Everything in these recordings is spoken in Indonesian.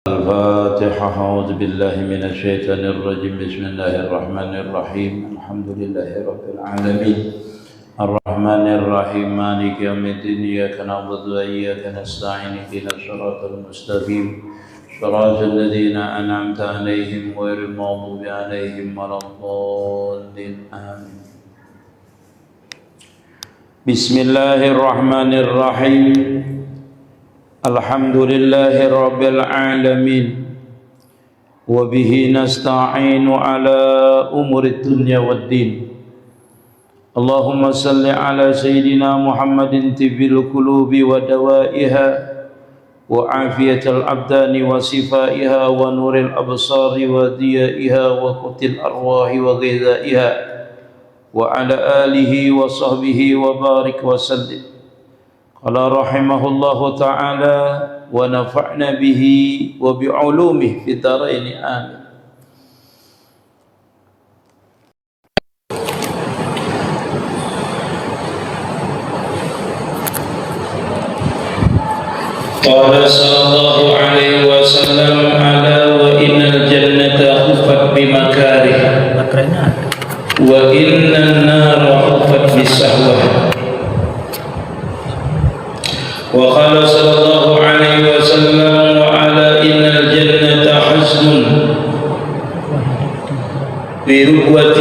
الفاتحة. أعوذ بالله من الشيطان الرجيم. بسم الله الرحمن الرحيم. الحمد لله رب العالمين الرحمن الرحيم مالك يوم الدين. إياك نعبد وإياك نستعين اهدنا الصراط المستقيم صراط الذين أنعمت عليهم غير المغضوب عليهم ولا الضالين آمين. بسم الله الرحمن الرحيم. الحمد لله رب العالمين وبه نستعين على أمور الدنيا والدين. اللهم صل على سيدنا محمد طب القلوب ودوائها وعافية الأبدان وصفائها ونور الأبصار وضيائها وقوت الأرواح وغذائها وعلى آله وصحبه وبارك وسلم. قال رحمه الله تعالى ونفعنا به وبعلومه في الدارين آمين. قال صلى الله عليه وسلم ألا وإن الجنة خفت بمكاره وإن النار خفت بالسهوة. وقال صلى الله عليه وسلم وعلى إن الجنة حزن بركوة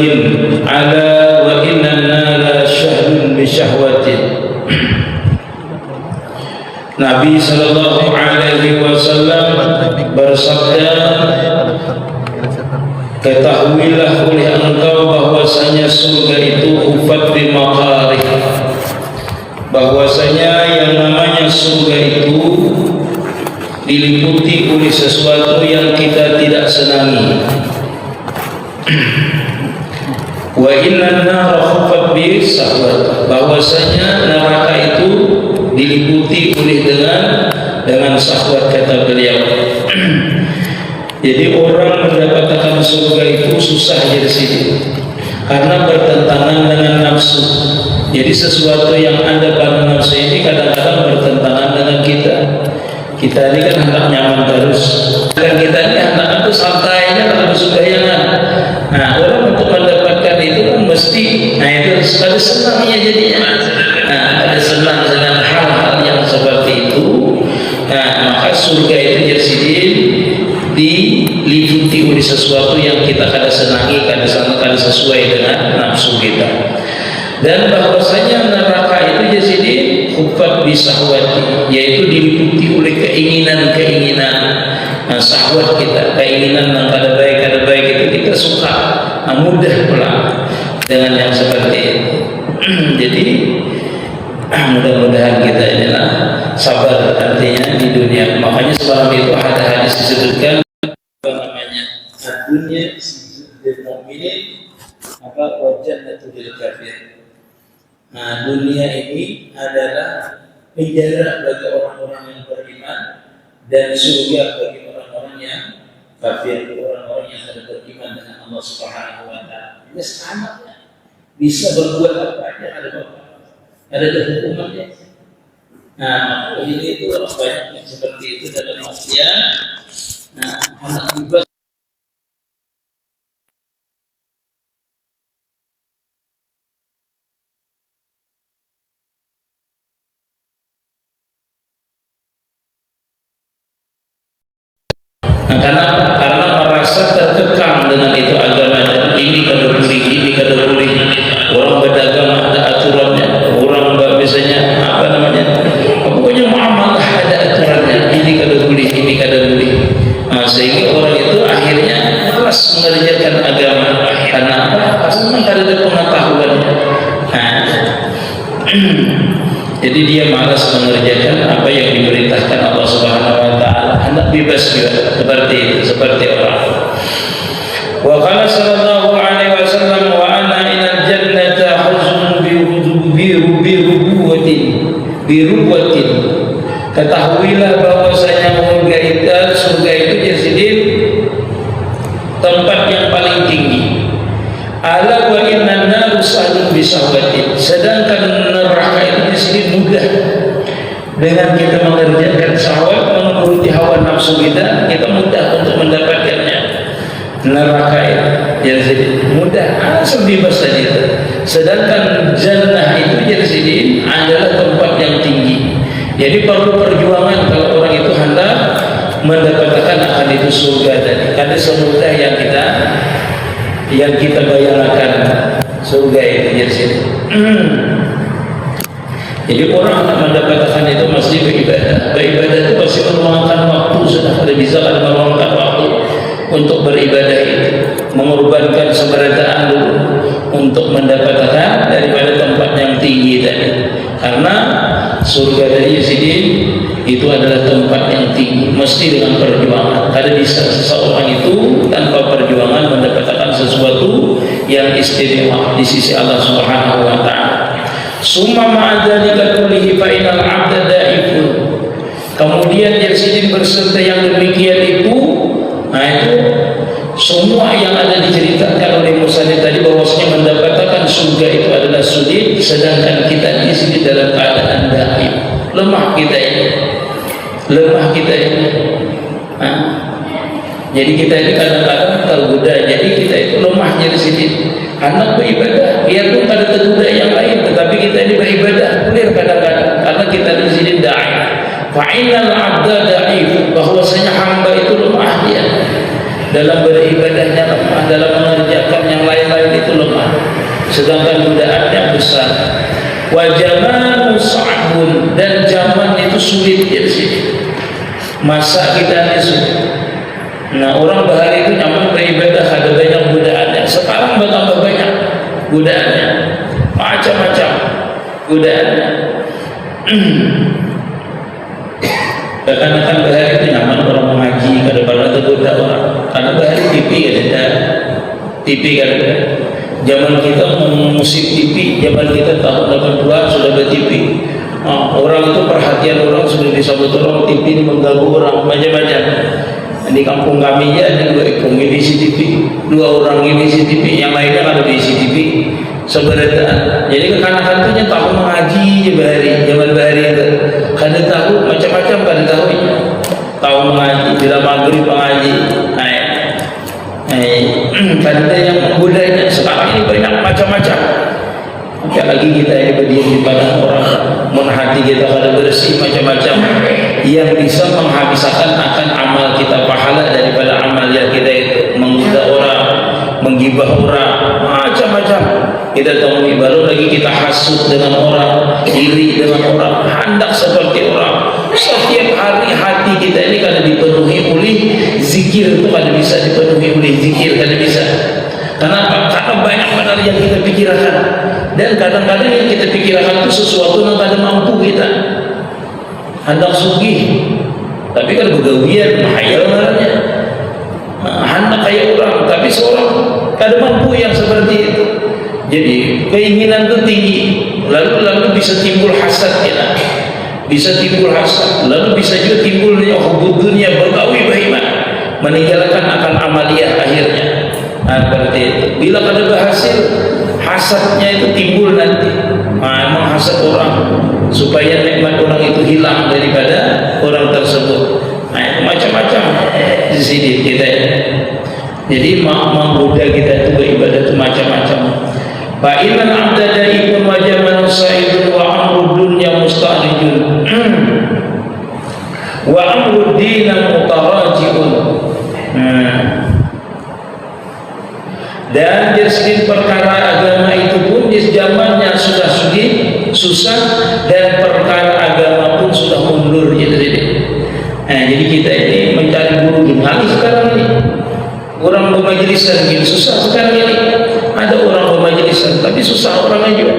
على وإن النار شهد بشهوة. Nabi Sallallahu Alaihi Wasallam bersabda, ketahuilah oleh engkau bahwasanya surga itu hufat bimakarih, bahwasanya yang namanya surga itu diliputi oleh sesuatu yang kita tidak senangi. Wa inna nara hufat bisahwat, bahwasanya neraka itu diliputi oleh dengan syahwat, kata beliau. Jadi orang mendapatkan surga itu susah di sini karena bertentangan dengan nafsu. Jadi sesuatu yang ada pada nafsu ini kadang-kadang bertentangan dengan kita. Kita ini kan hendak nyaman terus, dan kita ini hendak itu santainya kalau kesudahan. Nah, orang untuk mendapatkan itu kan mesti, nah itu ada senangnya jadinya. Nah, ada senang dengan hal-hal yang seperti itu. Nah, maka surga itu jadi diliputi oleh sesuatu yang kita kada senangi, kada sesuai dengan nafsu kita. Dan bahwasanya neraka itu jadi hufat bisahwati, yaitu diliputi oleh keinginan-keinginan syahwat kita, keinginan yang kada baik itu kita suka, mudah pula dengan yang seperti itu. Jadi mudah-mudahan kita inilah sabar artinya di dunia. Makanya sebelum itu ada hadis disebutkan apa namanya, dunia lil mu'minin apa wajannatu lil kafir. Nah, dunia ini adalah penjara bagi orang-orang yang beriman dan surga bagi orang-orang yang kafir, orang-orang yang tidak beriman dengan Allah Subhanahu wa taala. Ini sama, bisa berbuat apa aja, ada hukumannya. Nah, ini itu orang banyak yang seperti itu dalam manusia. Nah, anak bebas. Nah, karena merasa terkekang dengan itu agamanya, ini kada boleh, ini kada boleh. Orang berdagang ada aturannya, orang biasanya apa namanya, pokoknya muamalah ada aturannya, ini kada boleh, ini kada boleh. Nah, sehingga orang itu akhirnya malas mengerjakan agama. Karena apa? Karena kada ada pengetahuannya. Nah, jadi dia malas mengerjakan apa yang diperintahkan Allah Subhanahu wa taala. Hendak bebas juga seperti itu, seperti orang. Wa qala sallallahu alaihi wasallam wa ana inal jannata huzun birubatin. Ketahuilah bahwasanya surga itu jadi tempat yang paling tinggi. Ala wa inna naru sa'dun bisahwatin. Sedangkan neraka itu di sini mudah. Dengan kita mengerjakan syahwat, menuruti hawa nafsu kita neraka itu jadi mudah langsung bebas tadi itu. Sedangkan jannah itu jadi adalah tempat yang tinggi. Jadi perlu perjuangan kalau orang itu hendak mendapatkan akan itu surga tadi. Karena semudah yang kita bayangkan surga itu jadi. Jadi orang mendapatkan itu mesti beribadah. Beribadah itu pasti meluangkan waktu, sudah ada bisa kan meluangkan waktu untuk beribadah itu, mengorbankan keberadaan dulu untuk mendapatkan daripada tempat yang tinggi tadi. Karena surga dari sini itu adalah tempat yang tinggi, mesti dengan perjuangan. Kada bisa seseorang itu tanpa perjuangan mendapatkan sesuatu yang istimewa di sisi Allah Subhanahu wa taala. Summa ma'adzalika kullihi fa innal 'abda da'ifun. Kemudian dari sini berserta yang demikian itu, nah itu semua yang ada diceritakan oleh musannif tadi bahwasanya mendapatkan surga itu adalah sulit, sedangkan kita di sini dalam keadaan daif. Lemah kita ini. Jadi kita ini kadang-kadang tergoda. Jadi kita itu lemahnya di sini. Anak beribadah, biarpun ada tergoda yang lain, tetapi kita ini beribadah clear kadang-kadang karena kita di sini daif. Fa'inal 'abda daif, bahwasanya hamba itu lemah dia dalam beribadahnya, lemah dalam mengerjakan yang lain-lain itu lemah, sedangkan godaannya besar. Wa zamanu sa'bun, dan zaman itu sulit di sini. Masa kita ini sulit. Nah, orang bahari itu nyaman beribadah, ada banyak godaannya. Sekarang bertambah banyak godaannya, macam-macam godaannya. Bahkan bahari itu nyaman orang mengaji, kadang-kadang tergoda orang. Karena bahari TV ada. Zaman kita musim TV, zaman kita tahun 82 sudah ada TV. Orang itu perhatian orang sudah disambut orang, TV ini mengganggu orang macam-macam. Di kampung kami ya ada 2 ekor di CCTV, 2 orang di CCTV, yang lainnya ada di CCTV sebenarnya. Jadi kekanak-kanaknya tahu mengaji zaman bahari itu, kada tahu macam-macam, kada tahu mengaji, bila maghrib mengaji, kada yang budaya. Sekarang ini banyak macam-macam. Apalagi kita ini berdiam di padang orang, menhati kita kada bersih macam-macam yang bisa menghabiskan akan amal kita, pahala daripada amal yang kita itu menggoda orang, menggibah orang, macam-macam kita temui. Baru lagi kita hasut dengan orang, iri dengan orang, hendak seperti orang. Setiap hari hati kita ini kada dipenuhi oleh zikir, itu kada bisa dipenuhi oleh zikir, kada bisa. Kenapa? Karena banyak benar yang kita pikirkan, dan kadang-kadang yang kita pikirkan itu sesuatu yang kada mampu kita. Hendak sugih, tapi kan begawian, mahayal namanya. Hendak kaya orang, tapi seorang kada mampu yang seperti itu. Jadi keinginan itu tinggi, lalu bisa timbul hasad kita, bisa timbul hasad, lalu bisa juga timbul hubud dunia, bergawi bahiman, meninggalkan akan amaliyah akhirnya. Seperti itu. Bila kada berhasil, hasadnya itu timbul nanti. Menghasad orang supaya nikmat orang itu hilang daripada orang tersebut. Macam-macam di sini kita. Jadi menggoda kita itu beribadah itu macam-macam. Fa innal 'abda da'ifun wa jamanun sa'idun wa amrud dunya mustahrijun wa amrud din mutarajiun. Dan jenis perkara agama itu pun di zamannya sudah sulit, susah, dan perkara agama pun sudah mundur gitu. Jadi kita ini mencari guru gimana sekarang ini. Orang bermajlisan gini susah sekarang ini. Ada orang bermajlisan tapi susah orangnya juga.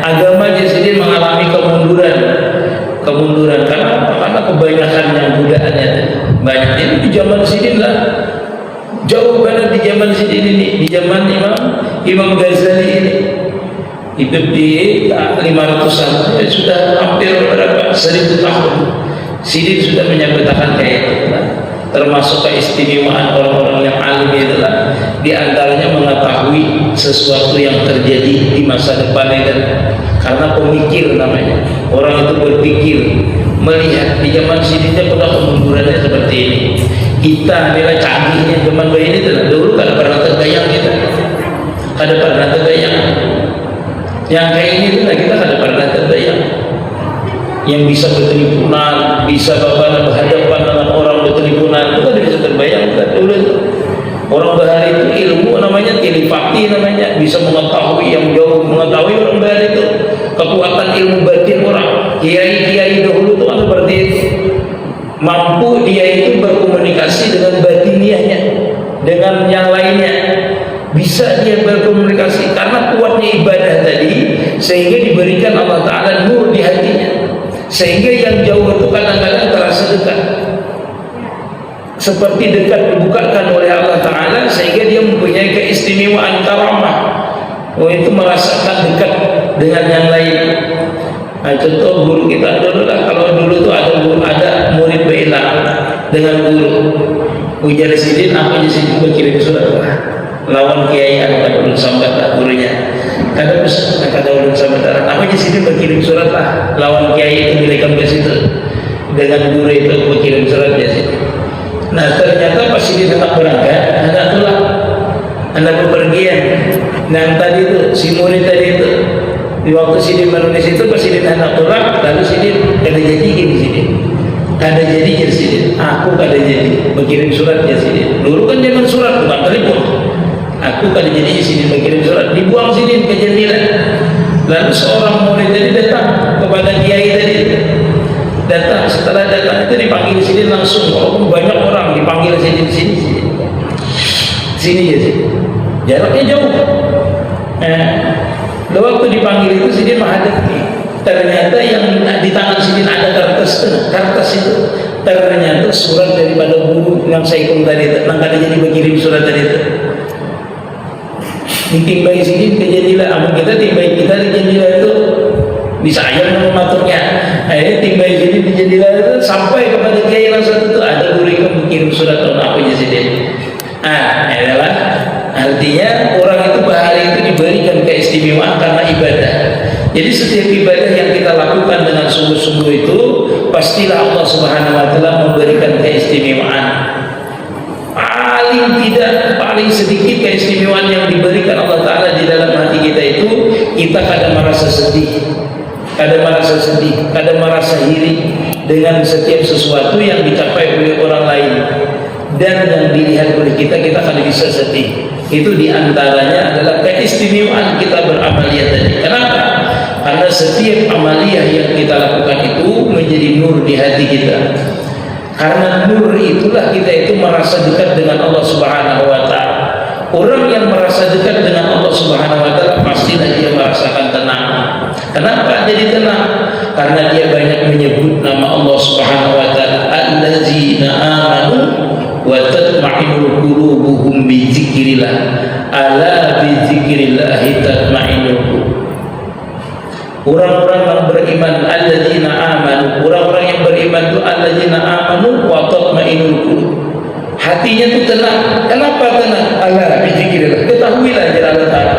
Agama jadi mengalami kemunduran. Karena kebanyakan yang budaannya banyak. Ini di zaman sini lah. Jauh banget di zaman sini ini, di zaman Imam Ghazali ini hidup di 500-an, sudah hampir berapa 1000 tahun. Sini sudah menyatakan kayak itu, termasuk keistimewaan orang-orang yang alim itulah, di antaranya mengetahui sesuatu yang terjadi di masa depan itu, karena pemikir namanya. Orang itu berpikir, melihat di zaman sini pada kemundurannya seperti ini. Kita nilai canggihnya zaman bayi itu dulu kada pernah terbayang kita, kada pernah terbayang. Yang kayak ini tuh kita kada pernah terbayang. Yang bisa berteleponan, bisa bapak berhadapan dengan orang berteleponan, itu kada bisa terbayang kan dulu itu. Orang bahari itu ilmu namanya telepati, namanya bisa mengetahui yang jauh, mengetahui orang bahari itu kekuatan ilmu batin orang. Kiai-kiai dahulu itu kan seperti itu, mampu dia itu berkomunikasi dengan batiniahnya, dengan yang lainnya, bisa dia berkomunikasi karena kuatnya ibadah tadi, sehingga diberikan Allah Ta'ala nur di hatinya, sehingga yang jauh itu kadang-kadang terasa dekat, seperti dekat dibukakan oleh Allah Ta'ala, sehingga dia mempunyai keistimewaan karamah. Itu merasakan dekat dengan yang lain. Nah, contoh guru kita dulu lah, kalau dulu tuh ada murid berilmu dengan guru ujar sidin, aku di sini berkirim surat lah lawan kiai ada ulun sambat lah gurunya, kada usah kada ulun sambat lah, aku di sini berkirim surat lah lawan kiai itu milikam ke situ, dengan guru itu berkirim surat di situ. Nah ternyata pas sidin hendak berangkat, hendak pulang, hendak bepergian, dan tadi itu si murid tadi itu di waktu sidin menulis itu pas sidin hendak pulang, lalu sidin kada jadi gini sidin, kada jadi sidin, aku kada jadi berkirim surat ya sidin. Dulu kan zaman surat bukan telepon, aku kada jadi sidin berkirim surat, dibuang sidin ke jendela. Lalu seorang murid tadi datang kepada kiai tadi, datang, setelah datang itu dipanggil sidin langsung, walaupun banyak orang dipanggil sidin sini ya sih, jaraknya jauh. Waktu dipanggil itu sidin menghadap nih, ternyata yang di tangan sidin ada kertas itu ternyata surat daripada guru yang saya ikut tadi itu, yang kada jadi berkirim surat tadi itu. Ditimbai sidin ke jendela, amun kita timbai kita di jendela itu bisa ayam mengaturnya. Akhirnya timbai sidin di jendela itu sampai kepada kiai langsung itu ada guru yang berkirim surat tahun apa aja sidin. Adalah artinya orang itu bahari itu diberikan keistimewaan karena ibadah. Jadi setiap ibadah yang kita lakukan dengan sungguh-sungguh itu pastilah Allah Subhanahu wa Ta'ala memberikan keistimewaan. Paling sedikit keistimewaan yang diberikan Allah Ta'ala di dalam hati kita itu, kita kadang merasa sedih, kadang merasa iri dengan setiap sesuatu yang dicapai oleh orang lain, dan yang dilihat oleh kita kadang bisa sedih. Itu diantaranya adalah keistimewaan kita beramaliyah tadi. Kenapa? Karena setiap amaliyah yang kita lakukan itu menjadi nur di hati kita. Karena nur itulah kita itu merasa dekat dengan Allah Subhanahu wa Ta'ala. Orang yang merasa dekat dengan Allah Subhanahu wa Ta'ala pastilah dia merasakan tenang. Kenapa jadi tenang? Karena dia banyak menyebut nama Allah Subhanahu wa Ta'ala, allazina amanu wa tatma'innul qulubuhum bi dzikrillah, ala bi dzikrillah tatma'innul qulub. Orang-orang yang beriman, alladzina amanu, orang-orang yang beriman itu alladzina amanu wa tatma'innul qulub. Hatinya itu tenang. Kenapa tenang? Allah bizikrillah. Ketahuilah jalan Allah Ta'ala.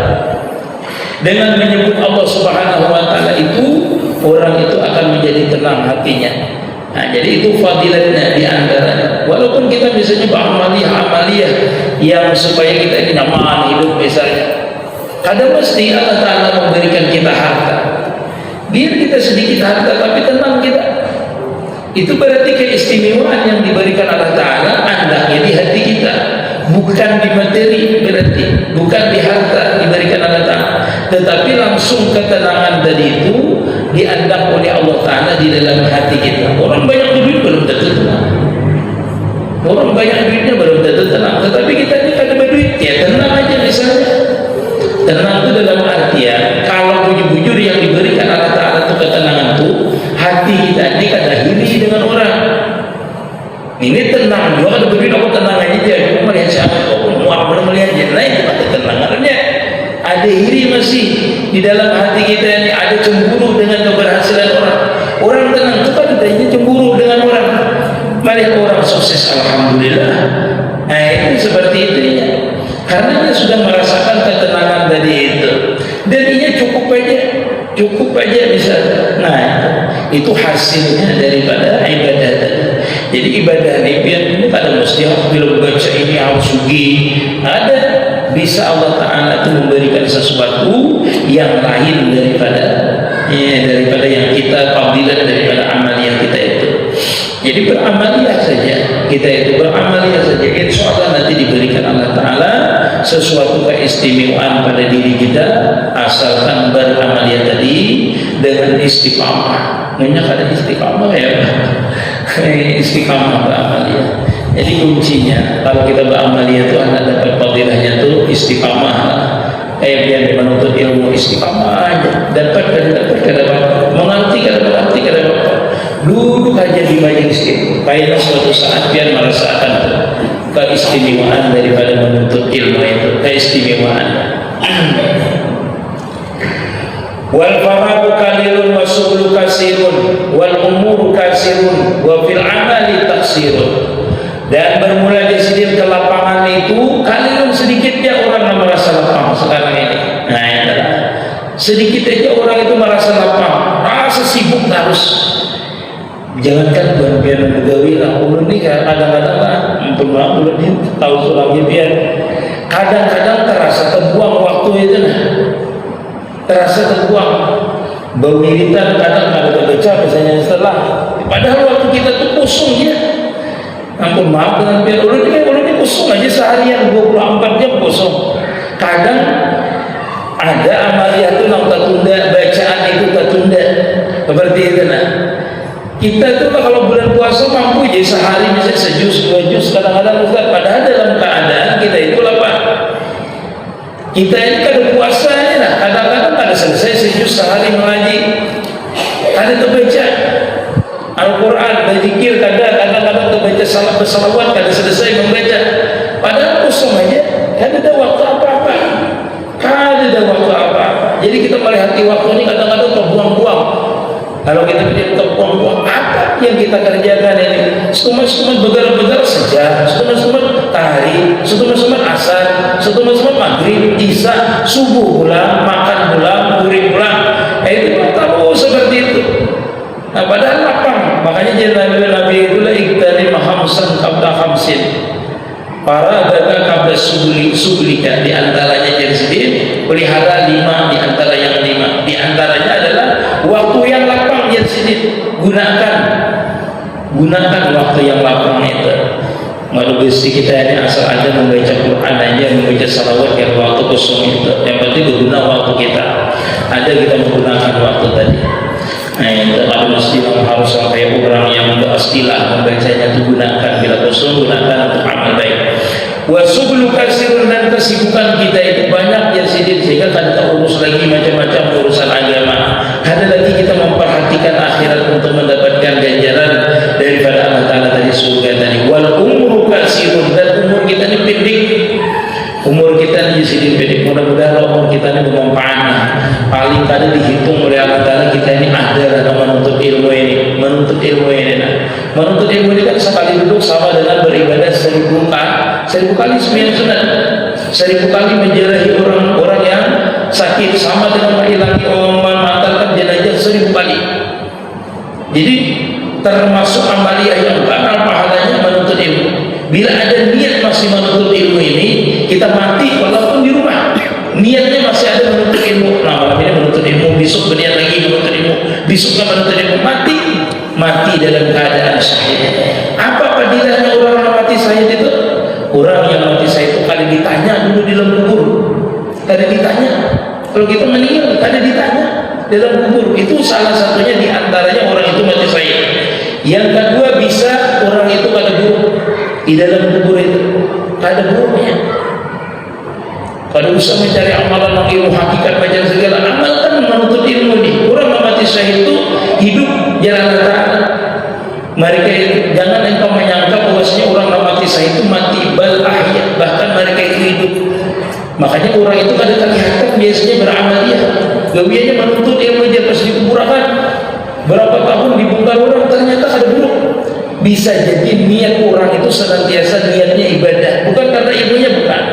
Dengan menyebut Allah Subhanahu wa Ta'ala itu, orang itu akan menjadi tenang hatinya. Nah, jadi itu fadilatnya di antaranya. Walaupun kita misalnya beramaliyah yang supaya kita ini nyaman hidup misalnya, kadang mesti Allah Ta'ala memberikan kita harta. Biar kita sedikit harta tapi tenang kita. Itu berarti keistimewaan yang diberikan Allah Ta'ala andaknya di hati kita, bukan di materi, berarti bukan di harta diberikan Allah Ta'ala, tetapi langsung ketenangan tadi itu diandak oleh Allah Ta'ala di dalam hati kita. Orang banyak duit belum tentu tenang, orang banyak duitnya belum tentu tenang, tetapi kita ini kada berduit ya tenang aja misalnya. Tenang itu dalam artian kalau bujur-bujur yang diberikan Allah Ta'ala itu ketenangan itu, hati kita ini kada iri dengan orang. Ini tenang, juga kada berduit aku tenang aja, aku melihat siapa, aku mau melihat dia, nah itu ada ketenangannya. Ada iri masih di dalam hati kita ini, ada cemburu dengan keberhasilan orang. Orang tenang itu kan adanya cemburu dengan orang. Melihat orang sukses, alhamdulillah. Nah itu seperti itu ya. Karena dia sudah merasakan ketenangan tadi itu, dan dia cukup aja bisa. Nah itu hasilnya daripada ibadah tadi. Jadi ibadah ini biar ini pada dia belum baca ini harus sugi. Ada, bisa Allah Ta'ala itu memberikan sesuatu yang lain daripada yang kita fadilah, daripada amalia kita itu. Jadi beramaliyah saja, kita itu beramaliyah saja, insya Allah nanti diberikan Allah Ta'ala sesuatu keistimewaan pada diri kita, asalkan beramaliyah tadi dengan istiqamah. Banyak ada istiqamah ya, istiqamah beramaliyah. Jadi kuncinya kalau kita beramaliyah itu anda dapat fadilahnya itu istiqamah. Biar menuntut ilmu istiqamah aja, dapat mengerti duduk aja di majelis ilmu. Baiklah suatu saat biar merasakan keistimewaan daripada menuntut ilmu itu, keistimewaan. Wal faragu qalilun wa sublu kasirun wal umuru kasirun wa fil amali taksirun. Dan bermula di sini ke lapangan itu kalilun, sedikitnya orang yang merasa lapang sekarang ini. Nah, itulah. Sedikit aja orang itu merasa lapang, rasa sibuk harus. Jangankan biar begawi lah, ulun ni kadang-kadang lah, ulun ni tahu sulangnya biar kadang-kadang terasa terbuang waktu itu nah. Terasa terbuang, bau wiritan kadang ada baca misalnya setelah, padahal waktu kita tuh kosong ya. Ampun maaf dengan biar ulun ini kosong aja seharian 24 jam kosong. Kadang ada amaliyah itu yang tertunda, bacaan itu tertunda, seperti itu nah. Kita itu kalau bulan puasa mampu jadi sehari misalnya sejus, 2 jus kadang-kadang Ustaz, padahal dalam keadaan kita itu lapar. Kita ini kada puasanya lah, kadang-kadang kada selesai sejus sehari mengaji, kada terbaca Al-Quran, berzikir, kadang-kadang terbaca salat bersalawat, kada selesai membaca, padahal kosong aja, kada ada waktu apa-apa, kada ada waktu apa-apa. Jadi kita melihat waktu ini kadang-kadang terbuang-buang. Kalau kita pilih terbuang-buang, apa yang kita kerjakan ini? Setumat-setumat begar-begar saja, setumat-setumat tahari, setumat-setumat asar, setumat-setumat maghrib, isya, subuh pulang, makan pulang, zuhur pulang. Itu tahu seperti itu. Nah, padahal lapang. Makanya jadi Nabi itulah ikhtani mahamsan qabla khamsin. Para dagang qabla sublika, di antaranya jadi sedih, pelihara 5 di antara yang 5. Di antaranya adalah waktu yang lapang jadi sedih. Gunakan waktu yang lapang itu. Malu besi kita ini asal aja membaca Quran aja, membaca salawat yang waktu kosong itu. Yang penting berguna waktu kita. Ada kita menggunakan waktu tadi. Nah, itu ada istilah harus sampai orang yang beristilah membacanya itu gunakan, bila kosong gunakan untuk amal baik. Wasublu kasirun, dan kesibukan kita itu banyak ya sidin, sehingga kan kita urus lagi macam-macam urusan agama. Ada lagi kita memperhatikan akhirat untuk mendapatkan ganjaran daripada Allah Ta'ala tadi, surga tadi. Wal umru kasirun, dan umur kita ini pendek. Umur kita ini sedikit pendek. Mudah-mudahan umur kita ini bermanfaat. Paling kada dihitung oleh Allah Ta'ala kita ini ada dalam menuntut ilmu ini. Menuntut ilmu ini kan sekali duduk sama dengan beribadah 1000 kali sembahyang sunat, 1000 kali menjarahi orang-orang yang sakit, sama dengan menghilangi mengantarkan jenazah 1000 kali. Jadi termasuk amaliyah yang bakal pahalanya menuntut ilmu. Bila ada niat masih menuntut ilmu ini, kita mati walaupun di rumah, niatnya masih ada menuntut ilmu. Nah, malam ini menuntut ilmu, besok berniat lagi menuntut ilmu, besoknya menuntut ilmu, mati dalam keadaan syahid. Apa fadilahnya orang yang mati syahid itu? Orang yang mati syahid itu kada ditanya dulu di dalam kubur, kada ditanya. Kalau kita meninggal kada ditanya dalam kubur. Itu salah satunya di antaranya orang itu mati syahid. Yang kedua, bisa orang itu kada buruk di dalam kubur itu, kada buruknya. Kada usah mencari amalan yang ilmu hakikat macam segala, amalkan menuntut ilmu nih. Orang yang mati syahid itu hidup jalan Ta'ala. Mereka itu jangan engkau menyangka bahwasanya orang yang mati syahid itu mati bal ahya, bahkan mereka itu hidup. Makanya orang itu kada kelihatan biasanya beramaliyah, gawiannya menuntut ilmu aja pas dikuburkan. Berapa tahun dibongkar orang ternyata kada buruk. Bisa jadi niat orang itu senantiasa niatnya ibadah, bukan karena ilmunya, bukan.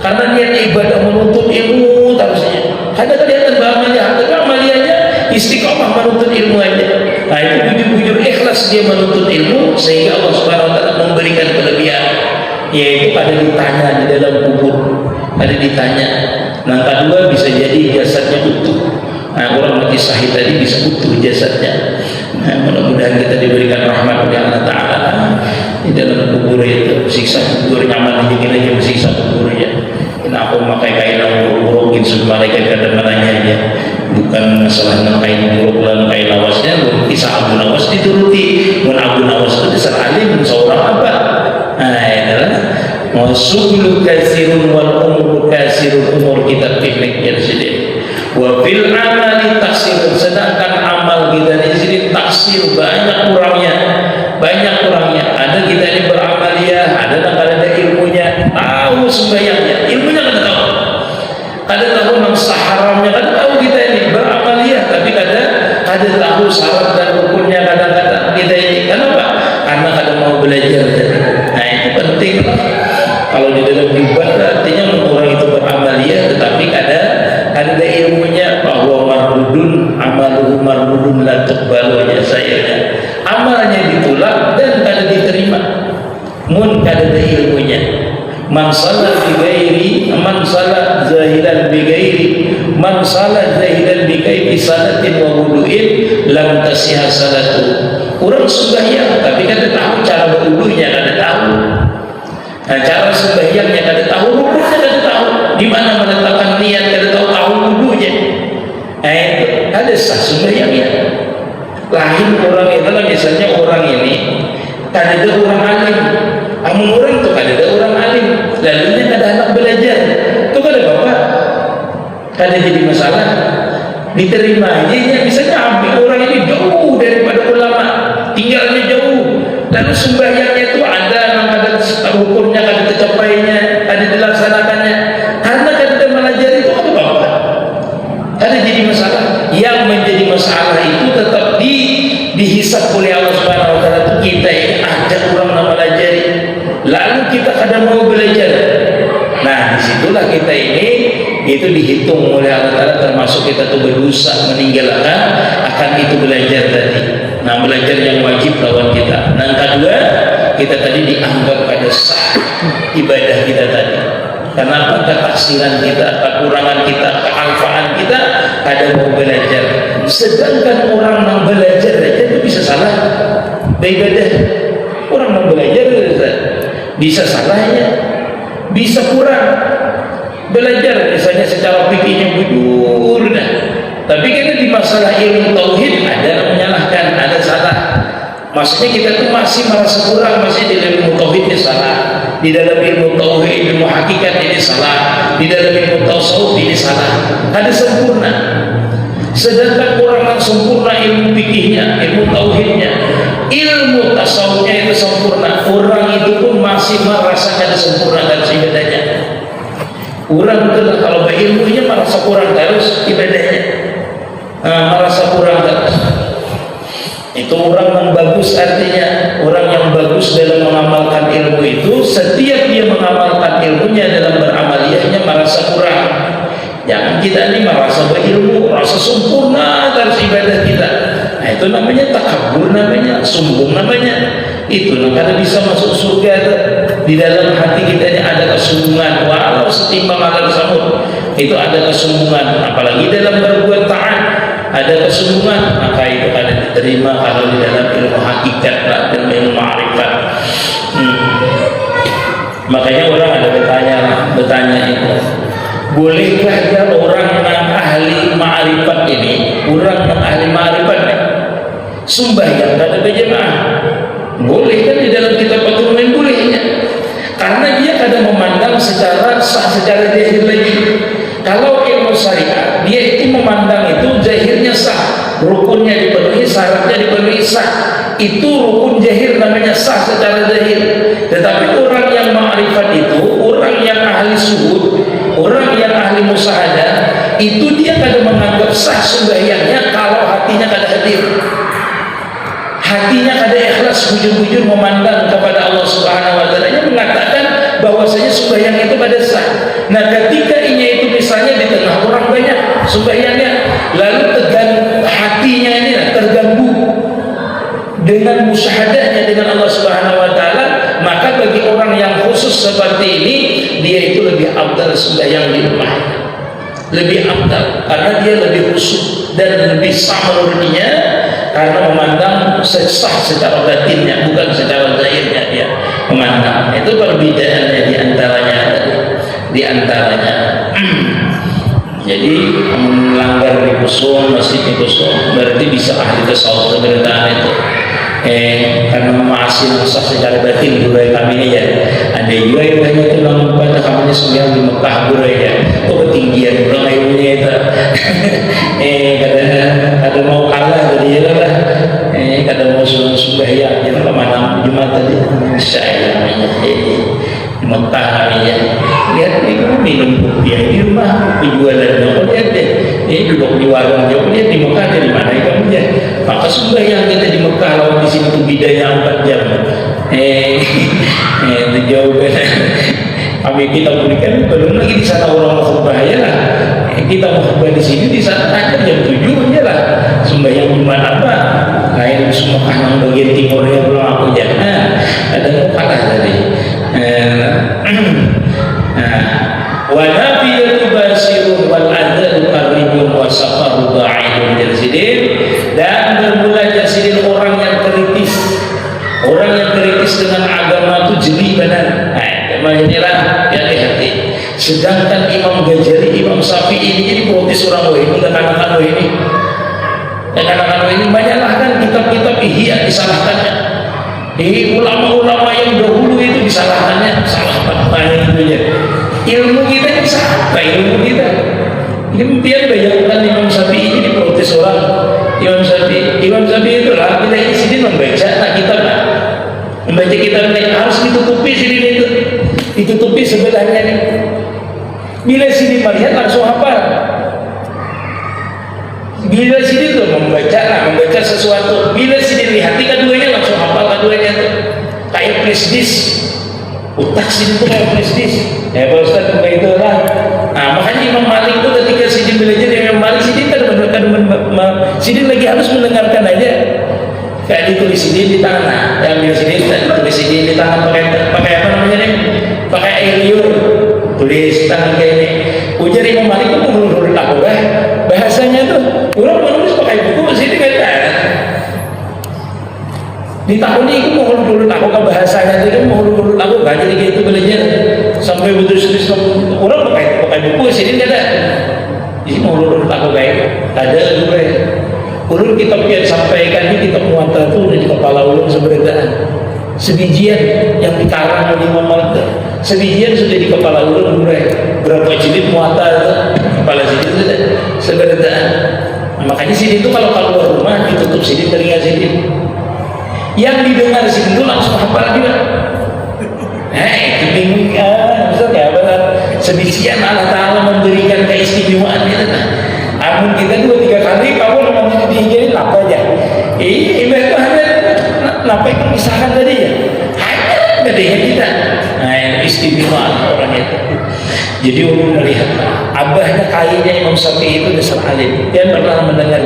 Karena niatnya ibadah menuntut ilmu harusnya. Kada kelihatan beramaliyah, tapi amaliyahnya istiqomah menuntut ilmu aja. Nah, itu bujur-bujur ikhlas dia menuntut ilmu, sehingga Allah Subhanahu wa Ta'ala memberikan kelebihan. yaitu ada ditanya di dalam kubur, ada ditanya. Nah, kedua bisa jadi jasadnya utuh. Nah, orang mati syahid tadi bisa utuh jasadnya. Nah, mudah-mudahan kita diberikan rahmat oleh Allah Ta'ala di dalam kubur itu. Siksa kubur nyaman dingin aja siksa kuburnya. Kenapa memakai kain yang buruk sebelum mereka kada menanya aja. Bukan masalah kain buruk dan kain lawasnya. Kisah Abu Nawas dituruti. Mun Abu Nawas itu dasar alim seorang apa? Nah, itulah. Wasublu kasirun wal umru kasirun, umur kita piknik ya sini. Wa fil amali taksir, sedangkan amal kita di sini taksir, banyak kurangnya. Ada kita ini beramaliyah, ada ilmunya, tahu sembahyangnya, ilmunya kan tahu. Kada tahu namsah haramnya, kan tahu kita ini beramaliyah, tapi kada tahu syarat dan rukunnya kadang-kadang kita ini. Kenapa? Karena kada mau belajar. Nah, itu penting. Kalau di dalam ibadah artinya orang itu beramaliyah tetapi ada ilmunya, bahwa mardudun amaluhu mardudun la tuqbalu sayyi'ah. Amalnya ditolak dan kada diterima. Mun kada ada ilmunya. Man salat bi ghairi, man salat zahilan bi ghairi, man salat zahilan bi kaifi salatin wa wudu'in lam tasihha salatu. Orang sembahyang tapi kada tahu cara berwudunya, kada tahu. Nah, cara sembahyangnya kada tahu, rukunnya kada tahu, di mana meletakkan niat kada tahu wudunya. Itu ada sah sembahyangnya. Lain orang itu lah, misalnya orang ini kada ada orang alim, amun orang itu kada ada orang alim, lalunya kada anak belajar, itu kada apa-apa, kada jadi masalah, diterima aja. Misalnya ambil orang ini jauh daripada ulama, tinggalnya jauh, lalu sembahyangnya itu ada rukunnya kada tercapainya, ada dilaksanakannya, karena kada belajar itu apa apa, kada jadi masalah. Yang menjadi masalah itu tetap dihisap oleh Allah Subhanahu Wa Taala. Itu kita yang ada orang nak belajar, lalu kita kada mau belajar. Nah, disitulah kita ini itu dihitung oleh Allah Taala, termasuk kita tuh berdosa meninggalkan akan itu belajar tadi. Nah, belajar yang wajib lawan kita. Nah, kedua, kita tadi dianggap ada sah ibadah kita tadi. Kenapa? Ketaksiran kita, kekurangan kita, kealfaan kita ada mau belajar. Sedangkan orang yang belajar aja itu bisa salah beribadah. Orang mau belajar bisa salahnya, bisa kurang belajar. Misalnya secara fikihnya bujur dah. Tapi kan di masalah ilmu tauhid ada yang menyalahkan, ada salah. Maksudnya kita tuh masih merasa kurang, masih di dalam ilmu tauhidnya salah, di dalam ilmu tauhid, ilmu hakikat ini salah, di dalam ilmu tasawuf ini salah. Ada sempurna. Sedangkan orang yang sempurna ilmu fikihnya, ilmu tauhidnya, ilmu tasawufnya itu sempurna. Orang itu pun masih merasa ada sempurna dan ibadahnya. Orang itu kalau berilmunya merasa kurang terus ibadahnya, merasa kurang terus. Itu orang yang bagus, artinya orang yang bagus dalam mengamalkan ilmu itu, setiap dia mengamalkan ilmunya dalam beramaliyahnya merasa kurang. Jangan kita ini merasa berilmu, merasa sempurna atas ibadah kita. Nah, itu namanya takabur, namanya sombong, namanya itu. Nah, karena bisa masuk surga di dalam hati kita ini ada kesombongan, walau setimbang alam samud itu ada kesombongan. Apalagi dalam berbuat taat ada kesombongan, maka itu ada diterima kalau di dalam ilmu hakikat, dalam ilmu ma'rifat. Makanya orang ada bertanya itu, bolehkah ya orang yang ahli ma'rifat ini, orang yang ahli ma'rifat sembahyang kata berjemaah? Boleh kan di dalam kitab Fathul Muin, bolehnya, karena dia kadang memandang secara sah, secara zahir lagi. Kalau ilmu syariat dia itu memandang itu zahirnya sah, rukunnya dipenuhi, syaratnya dipenuhi, sah. Itu rukun zahir namanya sah secara zahir. Tetapi orang yang ma'rifat itu, orang yang ahli suhud, orang yang ahli musyahadah, itu dia kadang menganggap sah sembahyangnya kalau hatinya kada hadir, hatinya kada ikhlas, bujur-bujur memandang kepada Allah Subhanahu Wa Taala. Dia mengatakan bahwasanya sembahyang itu kada sah. Nah, ketika ini itu misalnya di tengah orang banyak sembahyangnya, lalu hatinya ini terganggu dengan musyahadahnya dengan Allah Subhanahu Wa Taala, maka bagi orang yang khusus seperti ini, dia itu lebih afdal sembahyang di rumah, lebih afdal karena dia lebih khusyuk dan lebih sah menurutnya karena memandang sesah secara batinnya, bukan secara zahirnya dia memandang. Itu perbedaannya di antaranya. Jadi melanggar di kosong, masih di kosong, berarti bisa ahli tasawuf keberadaan itu. Karena masih sah secara batin burai kami ini ya. Ada juga yang banyak itu namun pada kami sembilan di Mekah burai ya. Oh ketinggian orang ilmunya itu. Kada mau kalah tadi ya lah. Kada mau sembahyang ya mana Jumat tadi. Saya namanya di Mekah kami ya. Lihat nih minum kopi di rumah penjualan kau lihat deh. Duduk di warung jauh lihat di Mekah dari mana kamu ya. Maka sembahyang kita di Mekah lawan di sini tuh bidanya 4 jam. Itu jauh beda. Kami kita berikan belum lagi di sana orang khutbah ya lah. Kita mau khutbah di sini di sana aja jam 7 aja lah. Sembahyang di mana apa? Lain semua kanan bagian timur yang belum aku jangan. Ada yang kalah tadi. Wa nabiyatu basirun wal adadu qaribun wa safaru ba'idun jasidin. Dan bermula jasidin orang yang kritis dengan agama itu jeli benar. Inilah yang hati. Sedangkan Imam Ghazali, Imam Syafi'i ini jadi protes orang ini katakan ini. Katakan ini banyaklah kan kitab-kitab ihya disalahkannya. Ulama-ulama yang dahulu itu disalahkannya, salah banyak itu ya. Ilmu kita bisa apa ilmu kita? Kemudian bayangkan Imam Syafi'i ini diprotes orang. Imam Syafi'i itu lah kita di sini membaca kitab lah. Membaca kitab ini harus ditutupi sini itu. Ditutupi sebelahnya nih. Bila sini melihat langsung hafal. Bila sini tuh membaca sesuatu. Bila sini lihat keduanya langsung hafal keduanya tuh. Kayak presdis. Utak sini tuh kayak presdis. Ya Pak Ustaz begitu lah. Nah makanya Imam Malik tuh ketika sini belajar Imam Malik sini sini lagi harus mendengarkan aja. Kayak ditulis sini di tangan. Yang ambil sini ditulis sini di tangan pakai apa namanya nih? Pakai air liur. Tulis tangan kayak ini. Ujar Imam Malik itu menurut aku bahasanya tuh orang menulis pakai buku sini kayak di tahun ini mau menurut aku ke bahasanya itu mau menurut aku gak jadi gitu belajar sampai betul-betul orang pakai buku sini nggak ada. Jadi mau menurut aku kayak ada juga ya. Ulun kitab yang sampaikan ini kitab muatta itu udah di kepala ulun sebenarnya. Sebijian yang dikarang oleh Imam Malik, sebijian sudah di kepala ulun berapa jilid muatta itu kepala jilid itu sebenarnya. Nah, makanya sini itu kalau keluar rumah ditutup sini telinga sini. Yang didengar sini itu langsung hafal juga. Itu bingung Ustaz ya benar. Sebijian Allah Ta'ala memberikan keistimewaan itu. Amun kita 2-3 kali kamu namanya dihijarin apa aja. Ibadah itu hanya kenapa itu misalkan tadi ya. Hanya dengan kita. Nah itu istimewa orang itu. Jadi ulun melihat abahnya kayaknya Imam Syafi'i itu dasar alim. Dia pernah mendengar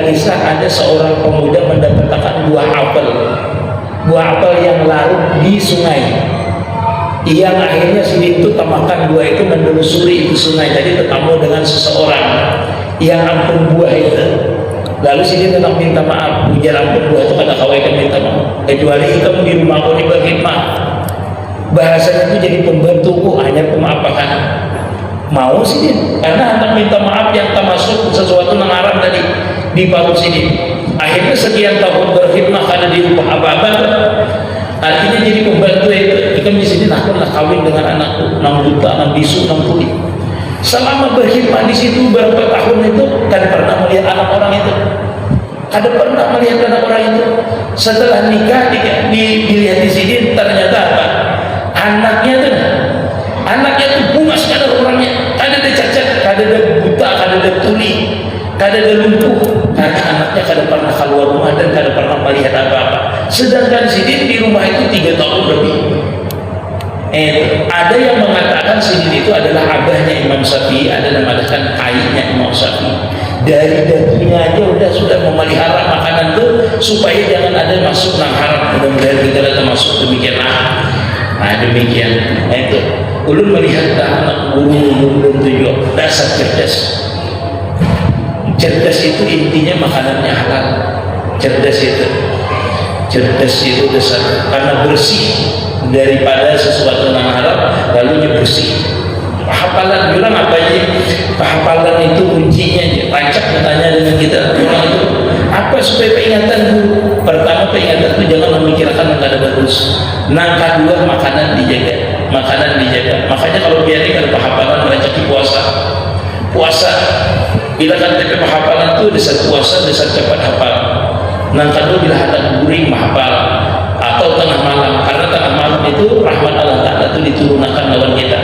kisah ada seorang pemuda mendapatkan buah apel yang larut di sungai. Yang akhirnya sini itu makan buah itu menelusuri itu sungai tadi ketemu dengan seseorang yang ampun buah itu. Lalu sini tetap minta maaf, ujar ampun buah itu kata kawaikan minta maaf. Kecuali kamu di rumahku di berkhidmat. Bahasanya itu jadi pembantuku hanya pemaafkan. Mau sini karena anak minta maaf yang termasuk sesuatu yang haram tadi di parut sini. Akhirnya sekian tahun berkhidmat karena di rumah apa-apa. Artinya jadi pembantu itu kita di sini naklah kawin dengan anakku 6 juta, 6 bisu, 6 kulit. Selama berkhidmat di situ berapa tahun itu kan pernah melihat anak orang itu. Ada pernah melihat anak orang itu. Setelah nikah dilihat di sini ternyata apa? Anaknya tuh bunga sekadar orangnya. Kada ada cacat, kada ada buta, kada ada tuli, kada ada lumpuh. Karena anaknya kada pernah keluar rumah dan kada pernah melihat apa-apa. Sedangkan Sidin di rumah itu 3 tahun lebih. Ada yang mengatakan Sidin itu adalah abahnya Imam Syafi'i, ada yang mengatakan ayahnya Imam Syafi'i. Dari dagingnya aja sudah memelihara makanan itu supaya jangan ada masuk yang haram. Mudah-mudahan kita masuk demikianlah. Nah demikian. Nah itu ulun melihat anak burung tujuh dasar cerdas. Cerdas itu intinya makanannya halal. Cerdas itu dasar karena bersih daripada sesuatu yang haram, lalu bersih. Hafalan bilang apa aja? Hafalan itu kuncinya aja. Tancap bertanya dengan kita orang itu apa supaya peringatan dulu. Pertama peringatan itu jangan memikirkan yang ada bagus. Nah kedua makanan dijaga. Makanya kalau biarin kalau hafalan merecaki puasa. Bila kan TP hafalan itu dasar puasa, dasar cepat hafal. Nah kedua bila ada guring hafal atau tengah malam, karena tengah malam itu rahmat Allah Ta'ala itu diturunkan lawan kita.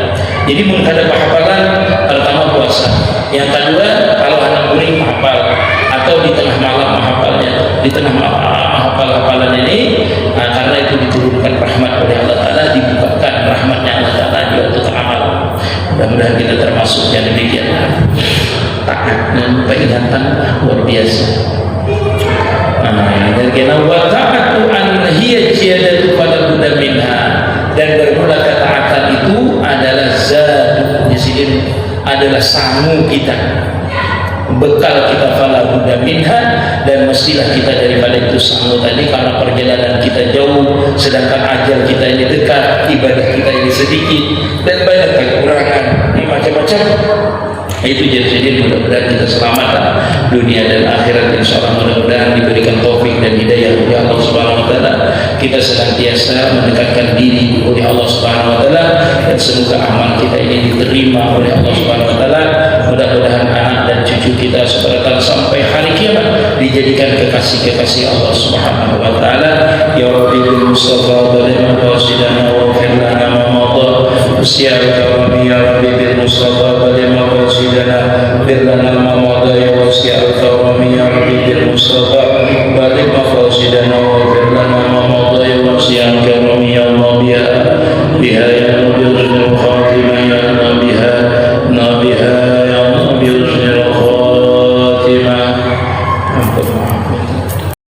Jadi menghadap hafalan pertama puasa, yang kedua kalau anak guring hafal atau di tengah malam hafalnya, di tengah hafalan ini, nah, karena itu diturunkan rahmat oleh Allah Ta'ala, dibukakan rahmatnya Allah Ta'ala di waktu tengah malam. Mudah-mudahan kita termasuk yang demikian. Taat dan peringatan luar biasa. Dan kena wa ta'atu an hiya ziyadatu fala budda minha, dan bermula ketaatan itu adalah zat di sini adalah sangu kita, bekal kita fala budda minha, dan mestilah kita daripada itu sangu tadi, karena perjalanan kita jauh sedangkan ajal kita ini dekat, ibadah kita ini sedikit dan banyak kekurangan macam-macam. Itu jadi mudah-mudahan kita selamat dunia dan akhirat, insyaallah. Mudah-mudahan diberikan taufik dan hidayah oleh Allah Subhanahu wa taala, kita senantiasa mendekatkan diri oleh Allah Subhanahu wa taala, dan semoga amal kita ini diterima oleh Allah Subhanahu wa taala. Mudah-mudahan anak dan cucu kita sebentar sampai hari kiamat dijadikan kekasih-kekasih Allah Subhanahu wa taala. Ya Rabbi bil Mustafa baligh maqasidana wa ighfir lana ma madha. Ya Rabbi bil Mustafa baligh maqasidana wa ighfir lana ma